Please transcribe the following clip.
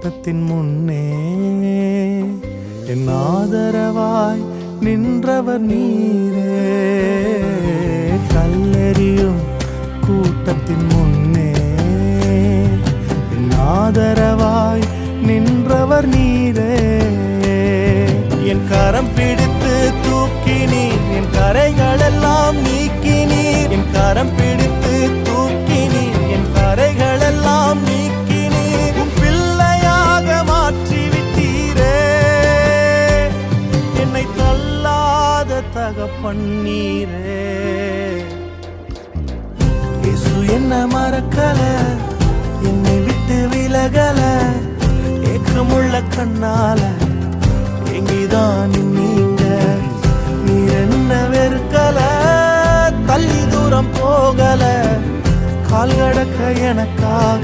கூட்டத்தின் முன்னே என் ஆதரவாய் நின்றவர் நீரே. கல்லெறியும் கூட்டத்தின் முன்னே என் ஆதரவாய் நின்றவர் நீரே. என் கரம் பிடித்து தூக்கினீர், என் கரைகளெல்லாம் நீக்கினீர். என் கரம் பிடித்து தூக்கினீர், என் கரைகளெல்லாம் நீக்கினீர். உன் பிள்ளையாக மாற்றிவிட்டீரே, என்னை தள்ளாத தகப்பன் நீரே. இயேசு என்ன மறக்கல, என்னை விட்டு விலகல. ஏக்கமுள்ள கண்ணால எங்கிதான் நீங்க, நீர் என்ன வெறுக்கல, தள்ளி தூரம் போகல, கால் கடக்க எனக்காக